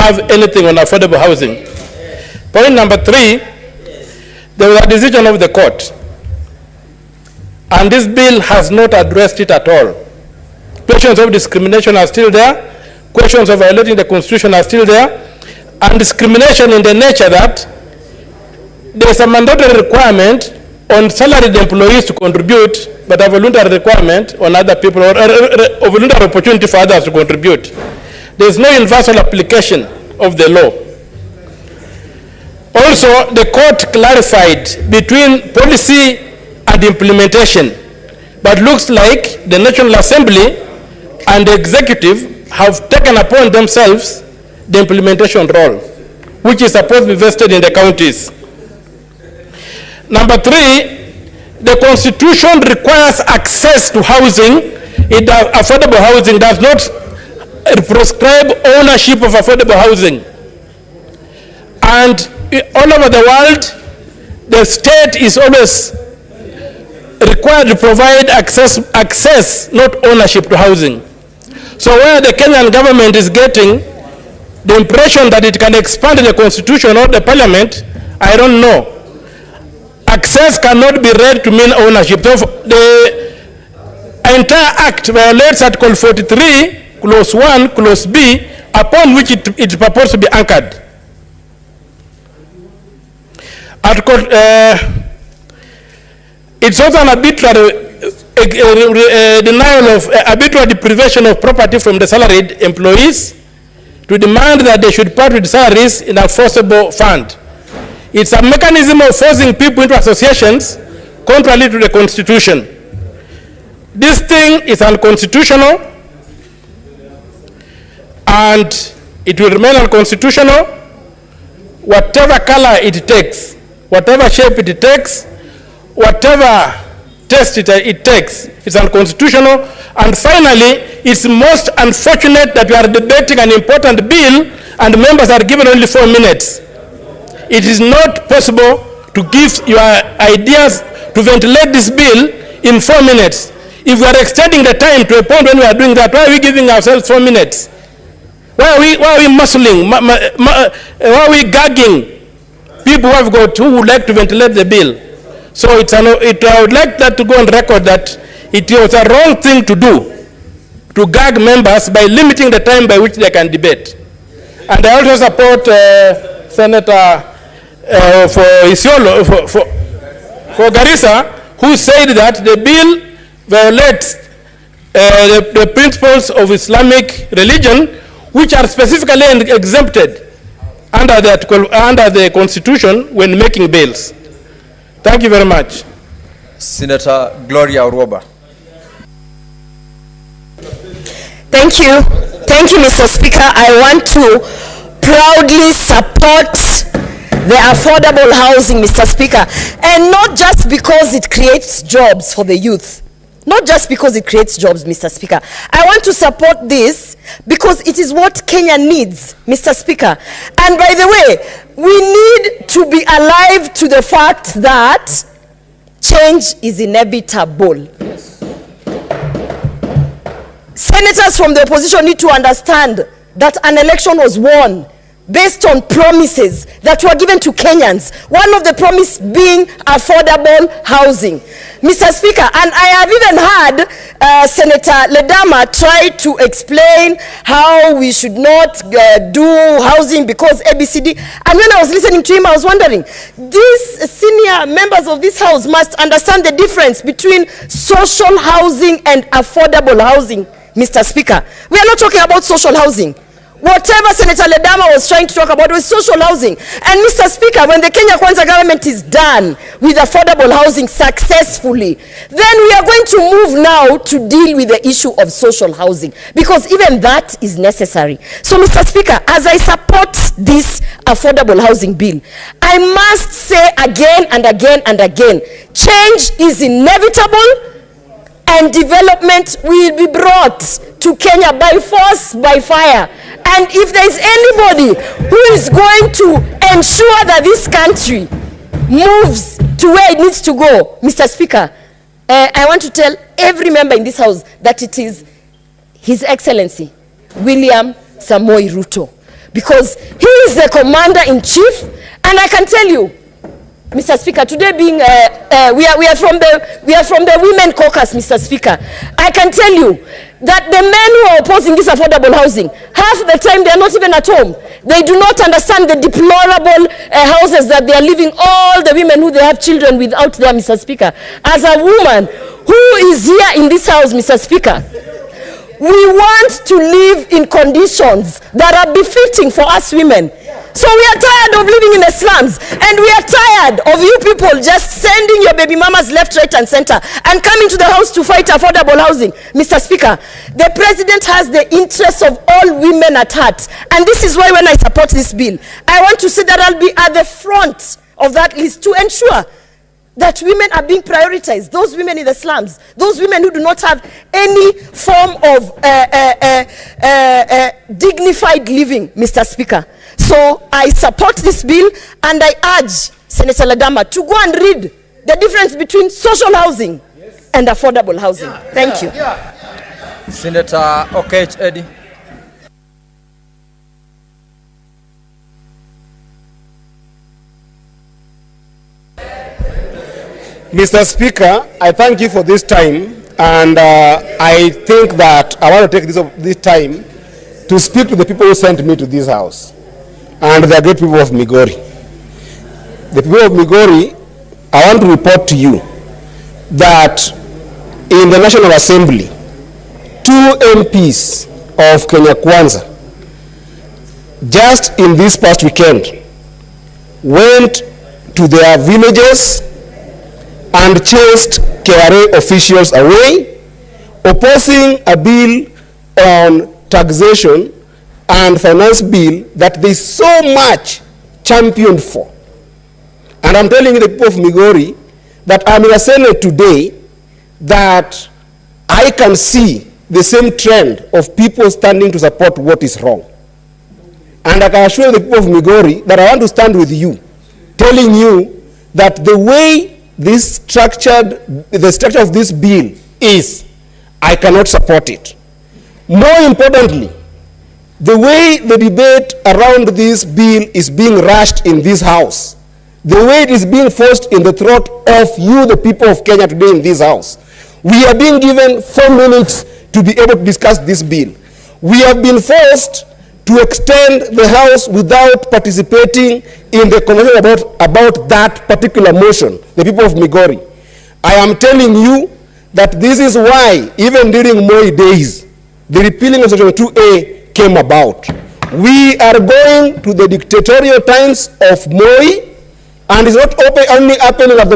have anything on affordable housing. Point number 3, there was a decision of the court, and this bill has not addressed it at all. Questions of discrimination are still there. Questions of violating the Constitution are still there. And discrimination in the nature that there's a mandatory requirement on salaried employees to contribute, but a voluntary requirement on other people, or a voluntary opportunity for others to contribute. There's no universal application of the law. Also, the court clarified between policy and implementation, but looks like the National Assembly and the executive have taken upon themselves the implementation role, which is supposed to be vested in the counties. Number 3, the Constitution requires access to housing. Affordable housing does not prescribe ownership of affordable housing. And all over the world, the state is always required to provide access, not ownership to housing. So where the Kenyan government is getting the impression that it can expand the Constitution or the Parliament, I don't know. Access cannot be read to mean ownership. So the entire act violates Article 43, Clause 1, Clause B, upon which it is proposed to be anchored. Article, it's also an arbitrary denial of arbitrary deprivation of property from the salaried employees to demand that they should part with salaries in a forcible fund. It's a mechanism of forcing people into associations contrary to the Constitution. This thing is unconstitutional, and it will remain unconstitutional whatever color it takes, whatever shape it takes, whatever test it takes. It's unconstitutional. And finally, it's most unfortunate that we are debating an important bill and members are given only 4 minutes. It is not possible to give your ideas, to ventilate this bill in 4 minutes. If we are extending the time to a point when we are doing that, why are we giving ourselves 4 minutes? Why are we muscling? Why are we gagging people who would like to ventilate the bill? So I would like that to go on record that it was a wrong thing to do, to gag members by limiting the time by which they can debate. And I also support Senator for Isiolo, for Garissa, who said that the bill violates the principles of Islamic religion, which are specifically exempted under the Constitution when making bills. Thank you very much. Senator Gloria Uroba. Thank you. Thank you, Mr. Speaker. I want to proudly support the affordable housing, Mr. Speaker. And not just because it creates jobs for the youth. Not just because it creates jobs, Mr. Speaker. I want to support this because it is what Kenya needs, Mr. Speaker. And by the way, we need to be alive to the fact that change is inevitable. Senators from the opposition need to understand that an election was won based on promises that were given to Kenyans. One of the promises being affordable housing. Mr. Speaker, and I have even heard Senator Ledama try to explain how we should not do housing because ABCD. And when I was listening to him, I was wondering, these senior members of this house must understand the difference between social housing and affordable housing, Mr. Speaker. We are not talking about social housing. Whatever Senator Ledama was trying to talk about was social housing. And Mr. Speaker, when the Kenya Kwanza government is done with affordable housing successfully, then we are going to move now to deal with the issue of social housing, because even that is necessary. So, Mr. Speaker, as I support this affordable housing bill, I must say again and again and again, change is inevitable and development will be brought to Kenya by force, by fire. And if there is anybody who is going to ensure that this country moves to where it needs to go, Mr. Speaker, I want to tell every member in this house that it is His Excellency William Samoei Ruto. because he is the commander-in-chief, and I can tell you, Mr. Speaker, today being we are from the women caucus, Mr. Speaker. I can tell you that the men who are opposing this affordable housing, half the time they are not even at home. They do not understand the deplorable houses that they are living. All the women who they have children with out there, Mr. Speaker. As a woman who is here in this house, Mr. Speaker, we want to live in conditions that are befitting for us women. So we are tired of living in the slums, and we are tired of you people just sending your baby mamas left, right, and center and coming to the house to fight affordable housing. Mr. Speaker, the president has the interests of all women at heart, and this is why when I support this bill, I want to say that I'll be at the front of that list to ensure that women are being prioritized, those women in the slums, those women who do not have any form of dignified living, Mr. Speaker. So I support this bill, and I urge Senator Ladama to go and read the difference between social housing and affordable housing. Thank you. Senator Okiya Eddie. Mr. Speaker, I thank you for this time, and I think that I want to take this time to speak to the people who sent me to this house, and the great people of Migori. The people of Migori, I want to report to you that in the National Assembly, 2 MPs of Kenya Kwanza, just in this past weekend, went to their villages and chased KRA officials away, opposing a bill on taxation and finance bill that they so much championed for. And I'm telling the people of Migori that I'm in a Senate today that I can see the same trend of people standing to support what is wrong. And I can assure the people of Migori that I want to stand with you, telling you that the way the structure of this bill is, I cannot support it. More importantly, the way the debate around this bill is being rushed in this house, the way it is being forced in the throat of you, the people of Kenya today in this house, we are being given 4 minutes to be able to discuss this bill. We have been forced to extend the house without participating in the conversation about that particular motion, the people of Migori. I am telling you that this is why, even during Moi days, the repealing of Section 2A came about. We are going to the dictatorial times of Moi, and it's not only happening at the